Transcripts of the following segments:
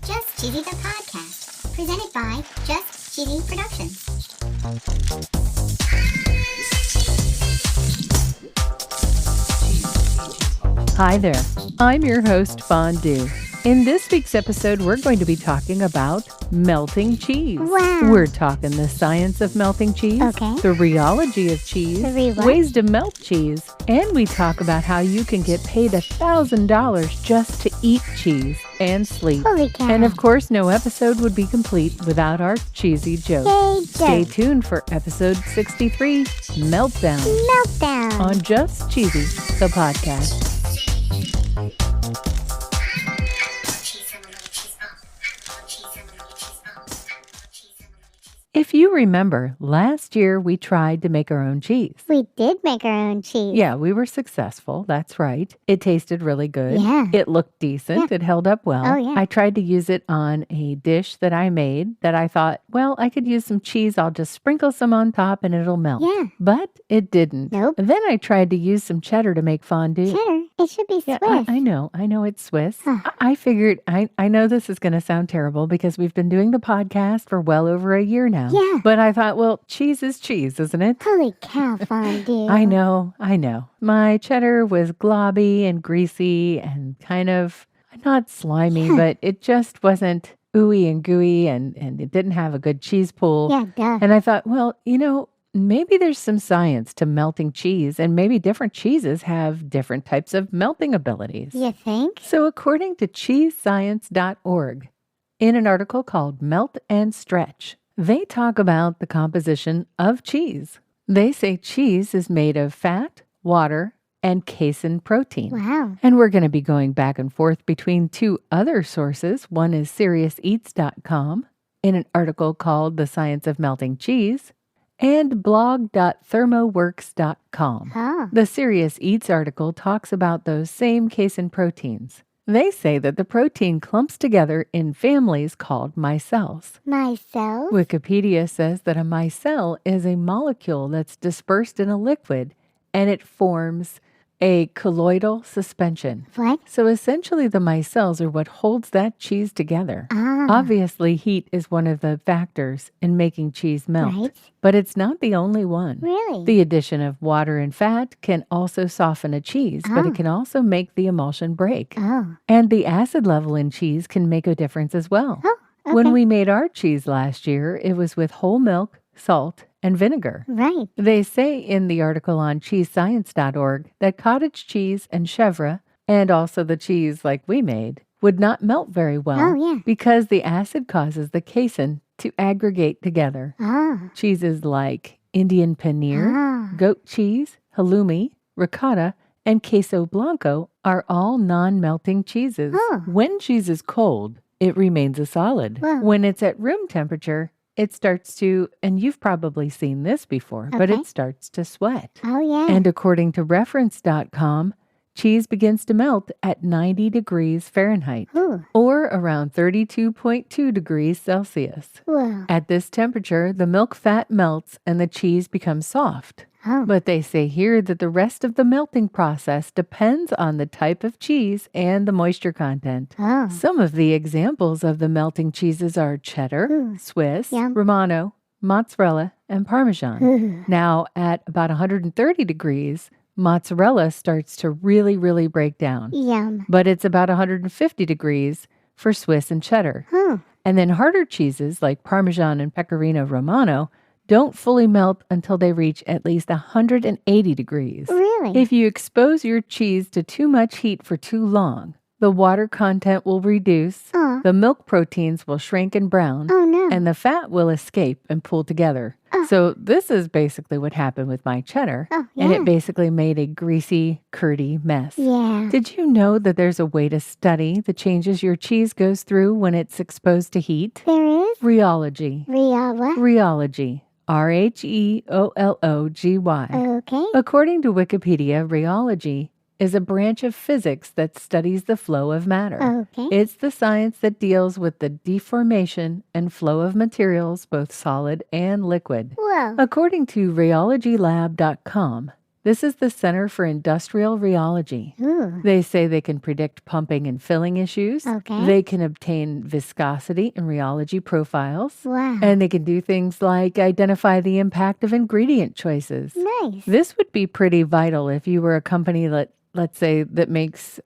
Just Cheesy the Podcast, presented by Just Cheesy Productions. Hi there, I'm your host, Fondue. In this week's episode, we're going to be talking about melting cheese. Wow. We're talking the science of melting cheese, Okay. the rheology of cheese, What? ways to melt cheese, and we talk about how you can get paid $1,000 just to eat cheese and sleep. Holy cow. And of course, no episode would be complete without our cheesy joke. Yay, Stay joke. tuned for episode 63, Meltdown, Meltdown. on Just Cheesy, the podcast. If you remember, last year we tried to make our own cheese. We did make our own cheese. Yeah, we were successful. That's right. It tasted really good. Yeah. It looked decent. Yeah. It held up well. Oh, yeah. I tried to use it on a dish that I made that I thought, well, I could use some cheese. I'll just sprinkle some on top and it'll melt. Yeah. But it didn't. Nope. And then I tried to use some cheddar to make fondue. Cheddar. It should be Yeah, Swiss. I know it's Swiss. Huh. I figured, I know this is going to sound terrible because we've been doing the podcast for well over a year now. Yeah. But I thought, well, cheese is cheese, isn't it? Holy cow, Fondue. I know. My cheddar was globby and greasy and kind of not slimy, but it just wasn't ooey and gooey and it didn't have a good cheese pool. Yeah, duh. And I thought, well, maybe there's some science to melting cheese and maybe different cheeses have different types of melting abilities. You think? So according to cheesescience.org, in an article called Melt and Stretch, they talk about the composition of cheese. They say cheese is made of fat, water, and casein protein. Wow. And we're going to be going back and forth between two other sources. One is SeriousEats.com in an article called The Science of Melting Cheese, and blog.thermoworks.com. Oh. The Serious Eats article talks about those same casein proteins. They say that the protein clumps together in families called micelles. Myself? Wikipedia says that a micelle is a molecule that's dispersed in a liquid and it forms a colloidal suspension. What? So essentially the micelles are what holds that cheese together. Ah. Obviously, heat is one of the factors in making cheese melt, Right. but it's not the only one. Really? The addition of water and fat can also soften a cheese, but Oh. it can also make the emulsion break. Oh. And the acid level in cheese can make a difference as well. Oh, okay. When we made our cheese last year, it was with whole milk, salt, and vinegar. Right. They say in the article on cheesescience.org that cottage cheese and chèvre, and also the cheese like we made, would not melt very well Oh, yeah. because the acid causes the casein to aggregate together. Ah. Cheeses like Indian paneer, Ah. goat cheese, halloumi, ricotta, and queso blanco are all non-melting cheeses. Oh. When cheese is cold, it remains a solid. Wow. When it's at room temperature, it starts to, and you've probably seen this before, but Okay. it starts to sweat. Oh, yeah. And according to reference.com, cheese begins to melt at 90 degrees Fahrenheit Ooh. or around 32.2 degrees Celsius. Whoa. At this temperature, the milk fat melts and the cheese becomes soft. Oh. But they say here that the rest of the melting process depends on the type of cheese and the moisture content. Oh. Some of the examples of the melting cheeses are cheddar, Ooh. Swiss, Yum. Romano, mozzarella, and Parmesan. Ooh. Now, at about 130 degrees, mozzarella starts to really break down. Yum. But it's about 150 degrees for Swiss and cheddar. Huh. And then harder cheeses like Parmesan and Pecorino Romano don't fully melt until they reach at least 180 degrees. Really? If you expose your cheese to too much heat for too long, the water content will reduce, Aw. the milk proteins will shrink and brown, Oh, no. and the fat will escape and pull together. So this is basically what happened with my cheddar, Oh, and yeah. it basically made a greasy, curdy mess. Yeah. Did you know that there's a way to study the changes your cheese goes through when it's exposed to heat? There is? Rheology. What? Rheology. Rheology. Okay. According to Wikipedia, rheology is a branch of physics that studies the flow of matter. Okay. It's the science that deals with the deformation and flow of materials, both solid and liquid. Whoa. According to rheologylab.com, This is the Center for Industrial Rheology. Ooh. They say they can predict pumping and filling issues. Okay. They can obtain viscosity and rheology profiles. Wow. And they can do things like identify the impact of ingredient choices. Nice. This would be pretty vital if you were a company that, let's say, that makes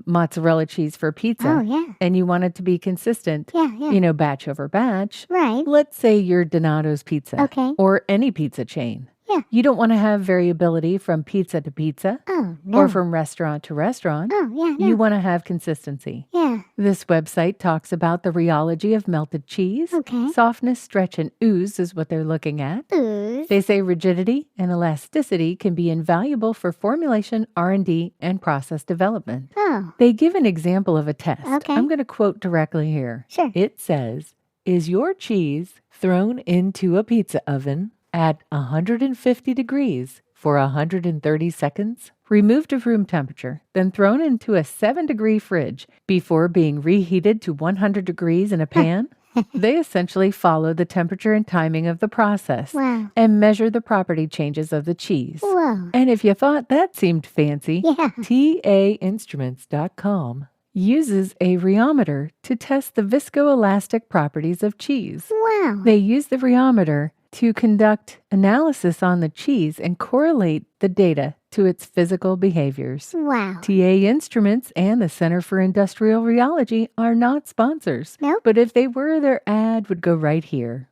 mozzarella cheese for pizza. Oh, yeah. And you want it to be consistent, Yeah. batch over batch. Right. Let's say you're Donato's Pizza. Okay. Or any pizza chain. Yeah. You don't want to have variability from pizza to pizza. Oh, no. Or from restaurant to restaurant. Oh, yeah, no. You want to have consistency. Yeah. This website talks about the rheology of melted cheese. Okay. Softness, stretch, and ooze is what they're looking at. Ooze. They say rigidity and elasticity can be invaluable for formulation, R&D, and process development. Oh. They give an example of a test. Okay. I'm going to quote directly here. Sure. It says, "Is your cheese thrown into a pizza oven at 150 degrees for 130 seconds, removed to room temperature, then thrown into a 7-degree fridge before being reheated to 100 degrees in a pan?" They essentially follow the temperature and timing of the process Wow. and measure the property changes of the cheese. Whoa. And if you thought that seemed fancy, Yeah. TAinstruments.com uses a rheometer to test the viscoelastic properties of cheese. Wow. They use the rheometer to conduct analysis on the cheese and correlate the data to its physical behaviors. Wow. TA Instruments and the Center for Industrial Rheology are not sponsors. Nope. But if they were, their ad would go right here.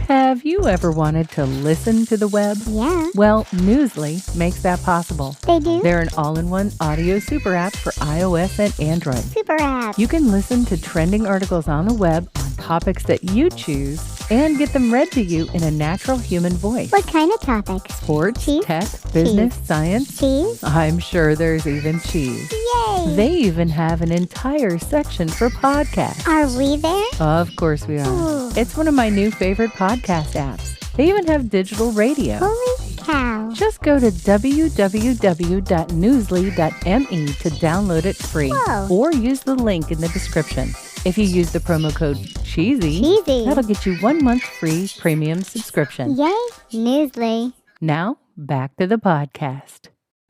Have you ever wanted to listen to the web? Yeah. Well, Newsly makes that possible. They do. They're an all-in-one audio super app for iOS and Android. Super app. You can listen to trending articles on the web on topics that you choose and get them read to you in a natural human voice. What kind of topics? Sports, Cheese? tech, business, science. Cheese? I'm sure there's even cheese. Yay. They even have an entire section for podcasts. Are we there? Of course we are. Ooh. It's one of my new favorite podcast apps. They even have digital radio. Holy cow. Just go to www.newsly.me to download it free. Whoa. Or use the link in the description. If you use the promo code CHEESY, that'll get you 1 month free premium subscription. Yay. Newsly. Now, back to the podcast.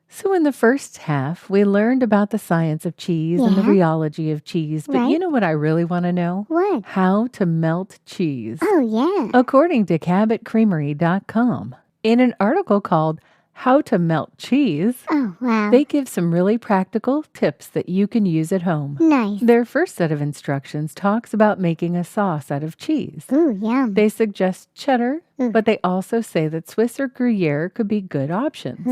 So in the first half, we learned about the science of cheese and the Yeah. rheology of cheese. But Right. you know what I really want to know? What? How to melt cheese. Oh, yeah. According to CabotCreamery.com, in an article called How to Melt Cheese, Oh, wow. they give some really practical tips that you can use at home. Nice. Their first set of instructions talks about making a sauce out of cheese. Ooh, yum. They suggest cheddar, Ooh. but they also say that Swiss or Gruyere could be good options.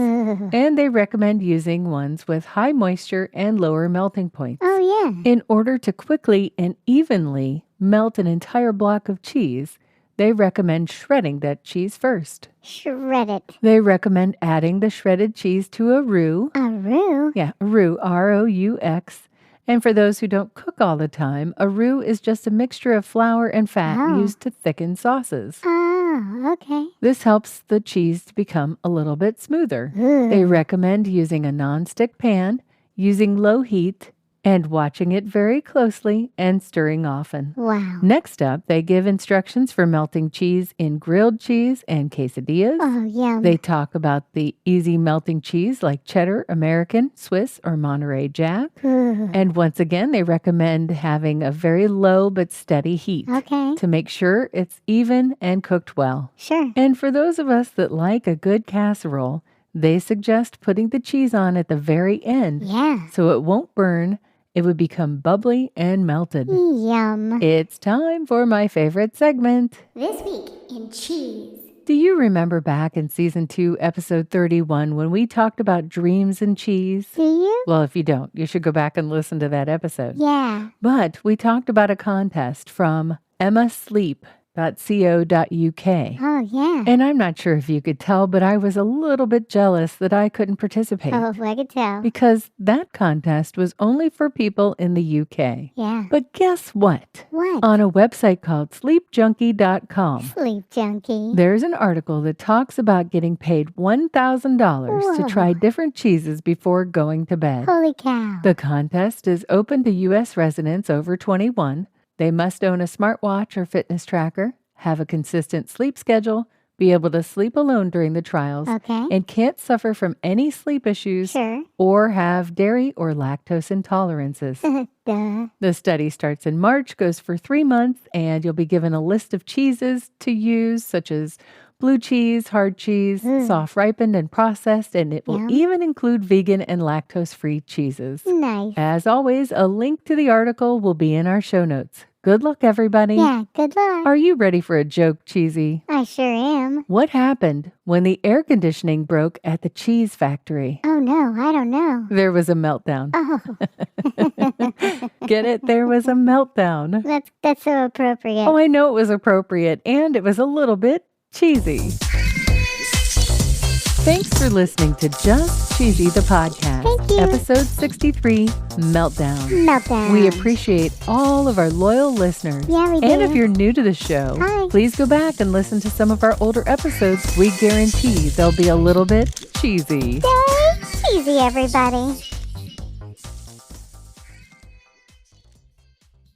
And they recommend using ones with high moisture and lower melting points. Oh, yeah. In order to quickly and evenly melt an entire block of cheese, they recommend shredding that cheese first. Shred it. They recommend adding the shredded cheese to a roux. A roux? Yeah, roux, R-O-U-X. And for those who don't cook all the time, a roux is just a mixture of flour and fat Oh. used to thicken sauces. Oh, okay. This helps the cheese to become a little bit smoother. Ooh. They recommend using a nonstick pan, using low heat, and watching it very closely and stirring often. Wow. Next up, they give instructions for melting cheese in grilled cheese and quesadillas. Oh, yum. They talk about the easy melting cheese like cheddar, American, Swiss, or Monterey Jack. Ooh. And once again, they recommend having a very low but steady heat Okay. to make sure it's even and cooked well. Sure. And for those of us that like a good casserole, they suggest putting the cheese on at the very end Yeah. so it won't burn. It would become bubbly and melted. Yum. It's time for my favorite segment. This week in cheese. Do you remember back in season 2, episode 31, when we talked about dreams and cheese? Do you? Well, if you don't, you should go back and listen to that episode. Yeah. But we talked about a contest from emmasleep.co.uk. Oh, yeah. And I'm not sure if you could tell, but I was a little bit jealous that I couldn't participate. Oh, I could tell. Because that contest was only for people in the UK. Yeah. But guess what? What? On a website called sleepjunkie.com, Sleep junkie. there's an article that talks about getting paid $1,000 to Whoa. try different cheeses before going to bed. Holy cow. The contest is open to U.S. residents over 21. They must own a smartwatch or fitness tracker, have a consistent sleep schedule, be able to sleep alone during the trials, Okay. and can't suffer from any sleep issues Sure. or have dairy or lactose intolerances. Duh. The study starts in March, goes for 3 months, and you'll be given a list of cheeses to use, such as blue cheese, hard cheese, soft ripened and processed, and it will Yum. even include vegan and lactose-free cheeses. Nice. As always, a link to the article will be in our show notes. Good luck, everybody. Yeah, good luck. Are you ready for a joke, Cheesy? I sure am. What happened when the air conditioning broke at the cheese factory? Oh no, I don't know. There was a meltdown. Oh, Get it? There was a meltdown. that's so appropriate. Oh, I know it was appropriate, and it was a little bit cheesy. Thanks for listening to Just Cheesy the podcast. Thank you. Episode 63, Meltdown. Meltdown. We appreciate all of our loyal listeners. Yeah, we And do. if you're new to the show, Hi. please go back and listen to some of our older episodes. We guarantee they'll be a little bit cheesy. Stay cheesy, everybody.